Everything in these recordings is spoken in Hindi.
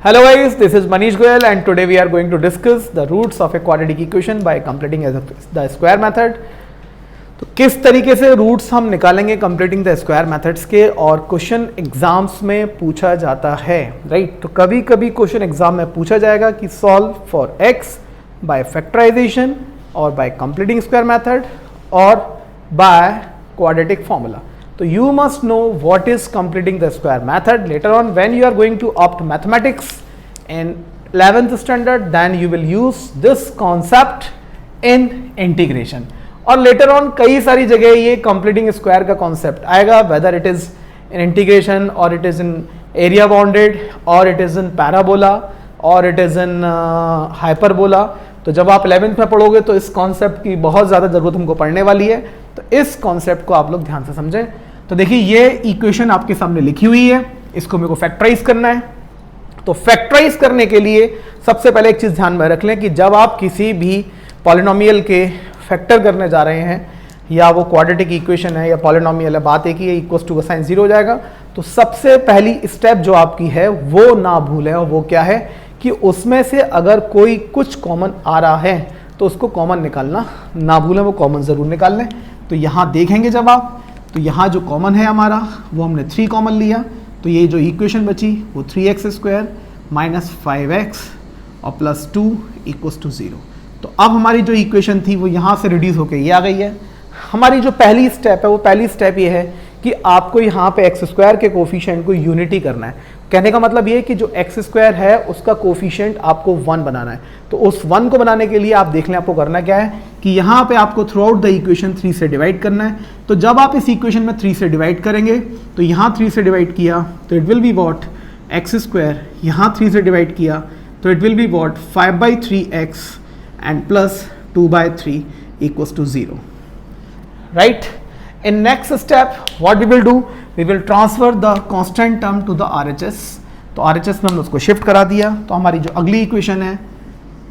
Hello guys, this is Manish Goyal and today we are going to discuss the roots of a quadratic equation by completing the square method. तो किस तरीके से रूट्स हम निकालेंगे कंप्लीटिंग द स्क्वायर मेथड्स के, और क्वेश्चन एग्जाम्स में पूछा जाता है, राइट। तो कभी कभी क्वेश्चन एग्जाम में पूछा जाएगा कि solve for X by factorisation और बाय कंप्लीटिंग स्क्वायर मेथड और by quadratic formula. So you must know what is completing the square method. Later on when you are going to opt mathematics in 11th standard, then you will use this concept in integration. और later on कई सारी जगह ये completing square का concept आएगा, whether it is in integration or it is in area bounded or it is in parabola or it is in hyperbola. तो जब आप 11th में पढ़ोगे तो इस कॉन्सेप्ट की बहुत ज़्यादा ज़रूरत हमको पढ़ने वाली है, तो इस कॉन्सेप्ट को आप लोग ध्यान से समझें. तो देखिए ये इक्वेशन आपके सामने लिखी हुई है, इसको मेरे को फैक्टराइज करना है. तो फैक्टराइज करने के लिए सबसे पहले एक चीज़ ध्यान में रख लें कि जब आप किसी भी पॉलिनोमियल के फैक्टर करने जा रहे हैं, या वो क्वाड्रेटिक इक्वेशन है या पॉलिनोमियल है, बात एक ही है, इक्वल्स टू का साइन 0 हो जाएगा. तो सबसे पहली स्टेप जो आपकी है वो ना भूलें, और वो क्या है कि उसमें से अगर कोई कुछ कॉमन आ रहा है तो उसको कॉमन निकालना ना भूलें, वो कॉमन ज़रूर निकाल लें. तो यहाँ देखेंगे जब आप, तो यहाँ जो कॉमन है हमारा वो हमने 3 कॉमन लिया, तो ये जो इक्वेशन बची वो 3x² माइनस 5x और प्लस 2 इक्वल्स टू 0. तो अब हमारी जो इक्वेशन थी वो यहाँ से रिड्यूस होकर ये आ गई है. हमारी जो पहली स्टेप है वो पहली स्टेप ये है कि आपको यहाँ पे x² के कोफिशिएंट को यूनिटी करना है. कहने का मतलब ये है कि जो x² है उसका कोफिशिएंट आपको 1 बनाना है. तो उस 1 को बनाने के लिए आप देख लें आपको करना क्या है कि यहाँ पे आपको थ्रू आउट द इक्वेशन 3 से डिवाइड करना है. तो जब आप इस इक्वेशन में 3 से डिवाइड करेंगे तो यहाँ 3 से डिवाइड किया तो it will be what x², यहाँ 3 से डिवाइड किया तो it will be what 5/3x and plus 2/3 equals to 0, right. In next step what we will do, we will transfer the constant term to the RHS. तो RHS में हमने उसको शिफ्ट करा दिया. तो हमारी जो अगली इक्वेशन है,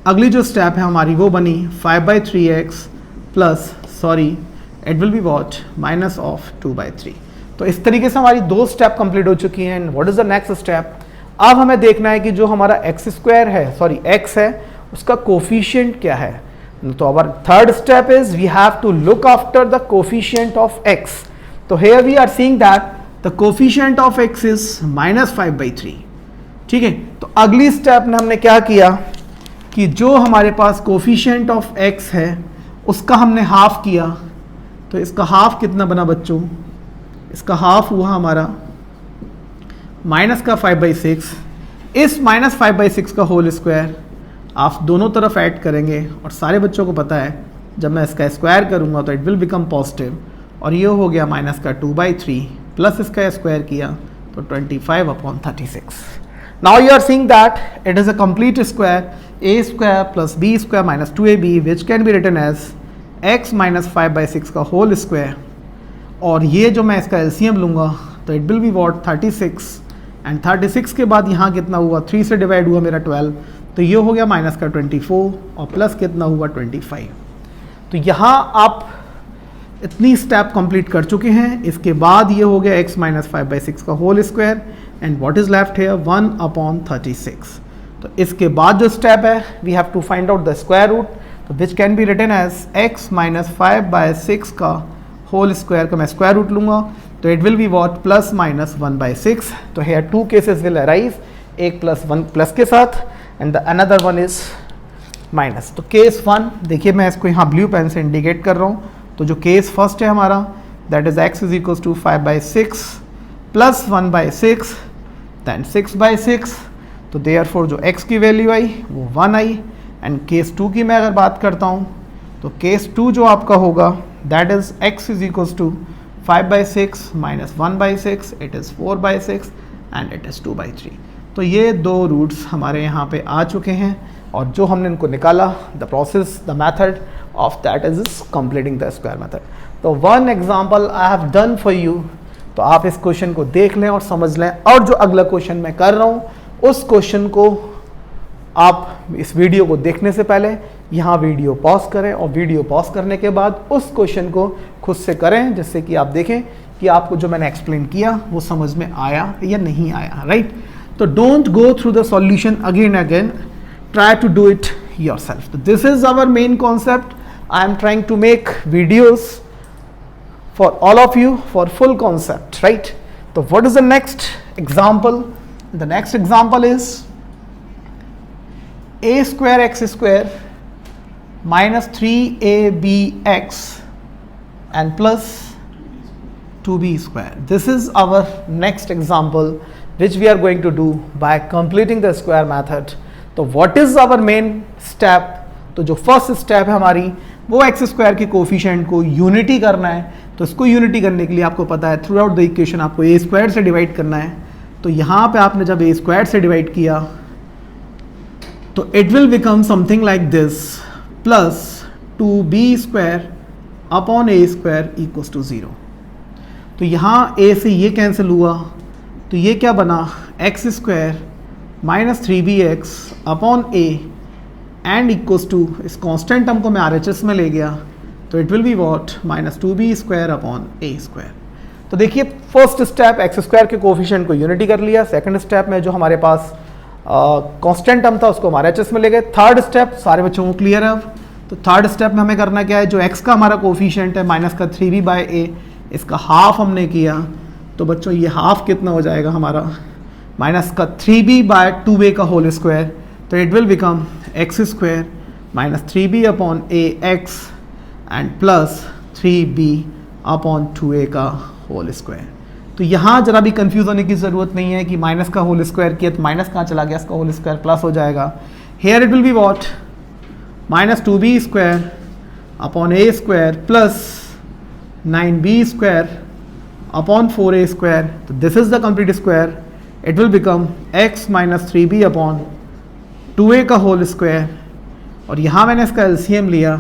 अगली जो स्टेप है हमारी वो बनी 5/3x plus it will be what minus of 2/3. तो इस तरीके से हमारी 2 स्टेप कंप्लीट हो चुकी हैं. What is the next step? अब हमें देखना है कि जो हमारा x² है, x है, उसका कोफिशिएंट क्या है. तो our third step is we have to look after the coefficient of x. तो here we are seeing that the coefficient of x is minus 5/3. ठीक है. तो अगली स्टेप में हमने क्या किया कि जो हमारे पास कोफिशिएंट ऑफ x है उसका हमने हाफ किया. तो इसका हाफ कितना बना बच्चों? इसका हाफ हुआ हमारा माइनस का 5/6. इस माइनस 5/6 का होल स्क्वायर आप दोनों तरफ ऐड करेंगे, और सारे बच्चों को पता है जब मैं इसका स्क्वायर करूंगा तो इट विल बिकम पॉजिटिव, और ये हो गया माइनस का 2/3 प्लस इसका स्क्वायर किया तो 25/36. Now you are seeing that it is a complete square a² plus b² minus 2ab which can be written as x minus 5/6 का होल स्क्वायर. और ये जो मैं इसका एलसीएम लूँगा तो it will be what 36, and 36 के बाद यहाँ कितना हुआ, 3 से डिवाइड हुआ मेरा 12, तो ये हो गया माइनस का 24 और प्लस कितना हुआ 25. तो यहाँ आप इतनी स्टेप कंप्लीट कर चुके हैं. इसके बाद ये हो गया x माइनस 5/6 का whole square, and what is left है 1/36. तो इसके बाद जो स्टेप है we have to find out the square root, तो which can be written as x minus 5/6 का होल स्क्वायर का मैं स्क्वायर रूट लूँगा तो it will be what plus minus 1/6. तो हेयर 2 केसेस विल अराइज, एक प्लस 1 प्लस के साथ and the another one is minus. तो केस 1 देखिए मैं इसको यहाँ ब्लू पेन से इंडिकेट कर रहा हूँ. तो जो केस फर्स्ट है हमारा that is x is equals to 5/6 plus 1/6 then 6/6. तो देयरफॉर जो x की वैल्यू आई वो 1 आई. एंड केस 2 की मैं अगर बात करता हूँ तो केस 2 जो आपका होगा that is x is equals to 5/6 minus 1/6, it is 4/6 and it is 2/3. तो ये 2 रूट्स हमारे यहाँ पे आ चुके हैं, और जो हमने इनको निकाला the process the method of that is completing the square method. तो 1 example I have done for you. तो आप इस क्वेश्चन को देख लें और समझ लें, और जो अगला क्वेश्चन मैं कर रहा हूँ उस क्वेश्चन को आप इस वीडियो को देखने से पहले यहाँ वीडियो पॉज करें, और वीडियो पॉज करने के बाद उस क्वेश्चन को खुद से करें, जिससे कि आप देखें कि आपको जो मैंने एक्सप्लेन किया वो समझ में आया या नहीं आया, राइट. तो don't go through the solution again again, try to do it yourself. So this is our main concept. I am trying to make videos for all of you for full concept, right? So what is the next example? The next example is a square x square minus 3abx and plus 2b square. This is our next example which we are going to do by completing the square method. तो what is our main step? तो जो फर्स्ट स्टेप है हमारी वो एक्स स्क्वायर के कोफिशिएंट को यूनिटी करना है. तो इसको यूनिटी करने के लिए आपको पता है थ्रू आउट द इक्वेशन आपको ए स्क्वायर से डिवाइड करना है. तो यहाँ पे आपने जब ए स्क्वायर से डिवाइड किया तो it will become something like this plus 2b square upon a square equals to 0. तो यहाँ ए से ये कैंसिल हुआ तो ये क्या बना x square minus 3bx upon a and equals to इस कांस्टेंट टर्म को मैं RHS में ले गया तो it will be what minus 2b square upon a square. तो देखिए फर्स्ट स्टेप एक्स स्क्वायर के कोफिशिएंट को यूनिटी कर लिया. सेकंड स्टेप में जो हमारे पास कांस्टेंट टर्म था उसको हम RHS में ले गए. थर्ड स्टेप सारे बच्चों को क्लियर है अब. तो थर्ड स्टेप में हमें करना क्या है, जो एक्स का हमारा कोफिशिएंट है माइनस का 3b बाई ए इसका हाफ हमने किया. तो बच्चों ये हाफ कितना हो जाएगा हमारा माइनस का 3b बाय 2a का होल स्क्वायर. तो it will become x square minus 3b upon A x and plus 3b upon 2a का होल स्क्वायर. तो यहाँ जरा भी कंफ्यूज होने की ज़रूरत नहीं है कि माइनस का होल स्क्वायर किया तो माइनस कहाँ चला गया, इसका होल स्क्वायर प्लस हो जाएगा. Here it will be what minus 2b square upon a square plus 9b square upon 4a square. तो this is the complete square. It will become x minus 3b upon 2a का होल स्क्वायर. और यहाँ मैंने इसका LCM लिया.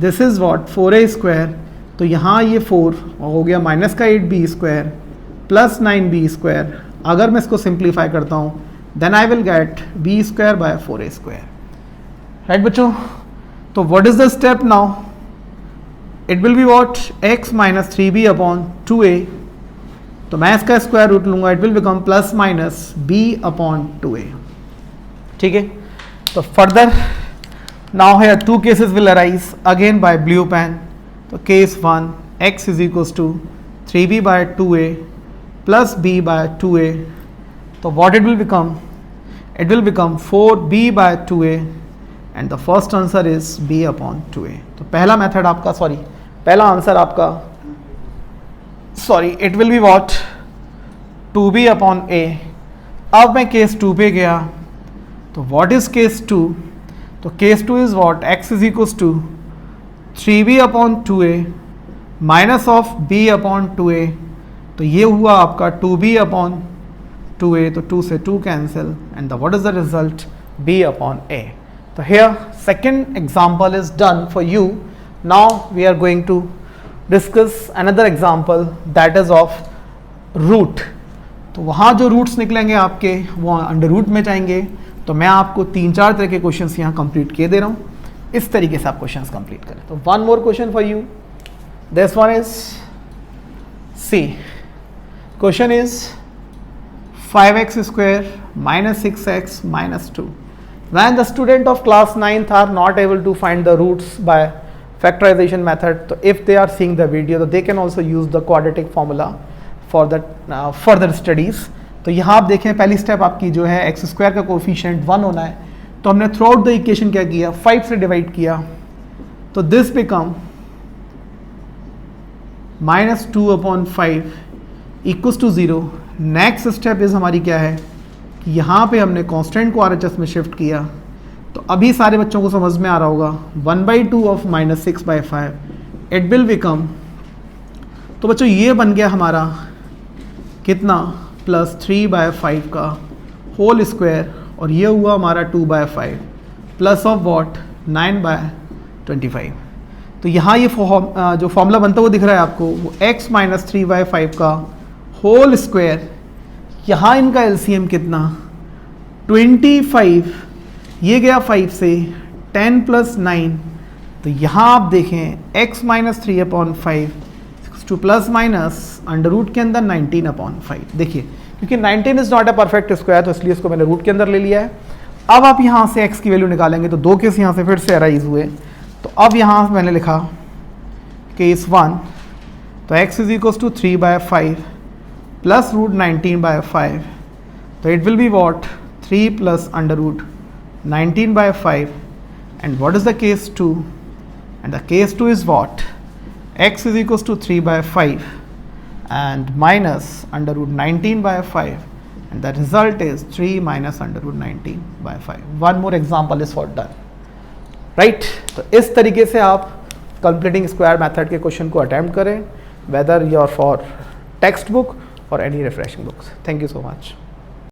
This is what 4a square. तो यहाँ ये 4 हो गया माइनस का 8b square plus 9b square. अगर मैं इसको सिंप्लीफाई करता हूँ then I will get b square by 4a square. Right बच्चों? तो what is the step now? It will be what x minus 3b upon 2a. तो मैं इसका स्क्वायर रूट लूंगा. It will become plus minus b upon 2a. ठीक है. तो further now here two cases will arise again by blue pen. तो case 1 x is equals to 3b by 2a plus b bye 2a. तो what it will become? It will become 4b by 2a and the first answer is b upon 2a. तो पहला मेथड आपका पहला आंसर आपका it will be what 2b upon a. अब मैं केस 2 पे गया तो व्हाट इज केस 2? तो case 2 is what x is equals to 3b upon 2a minus of b upon 2a. तो ये हुआ आपका 2b अपॉन 2a. तो 2 से 2 cancel and what is the result? b upon a. तो here second example is done for you. Now we are going to discuss another example that is of root. तो वहाँ जो रूट्स निकलेंगे आपके वो अंडर रूट में जाएंगे. तो मैं आपको 3-4 तरह के क्वेश्चंस यहाँ कंप्लीट किए दे रहा हूँ. इस तरीके से आप क्वेश्चंस कंप्लीट करें. तो one more question for you. This one is C. Question is 5x square minus 6x minus 2. When the student of class 9th are not able to find the roots by factorization method, so if they are seeing the video, so they can also use the quadratic formula for the further studies. तो यहाँ आप देखें पहली स्टेप आपकी जो है एक्स स्क्वायर का कोफिशिएंट 1 होना है. तो हमने थ्रू आउट द इक्वेशन क्या किया, 5 से डिवाइड किया. तो this become -2 upon 5 equals to 0. Next step is हमारी क्या है कि यहाँ पे हमने कांस्टेंट को RHS में शिफ्ट किया. तो अभी सारे बच्चों को समझ में आ रहा होगा 1/2 ऑफ -6/5 इट विल बिकम. तो बच्चों ये बन गया हमारा कितना +3/5 का होल स्क्वायर. और ये हुआ हमारा 2/5 प्लस ऑफ वॉट 9/25. तो यहाँ ये जो फॉर्मूला बनता है वो दिख रहा है आपको, वो x - 3/5 का होल स्क्वायर. यहाँ इनका LCM कितना 25. ये गया 5 से 10 + 9. तो यहाँ आप देखें x - 3/5 to plus minus under root के अंदर 19/5. देखिए क्योंकि 19 is not a perfect square, तो इसलिए इसको मैंने रूट के अंदर ले लिया है। अब आप यहाँ से x की वैल्यू निकालेंगे तो 2 केस यहाँ से फिर से अराइज हुए। तो अब यहाँ मैंने लिखा केस 1, तो x is equal to 3/5 plus root 19/5, तो it will be what 3 plus under root 19/5, and what is the case 2? And the case 2 is what? X is equals to 3/5 and minus under root 19/5, and the result is 3 minus under root 19/5. One more example is for done. Right? तो इस तरीके से आप कंप्लीटिंग स्क्वायर मेथड के क्वेश्चन को अटेम्प्ट करें, whether you're for text book or any refreshing books. Thank you so much.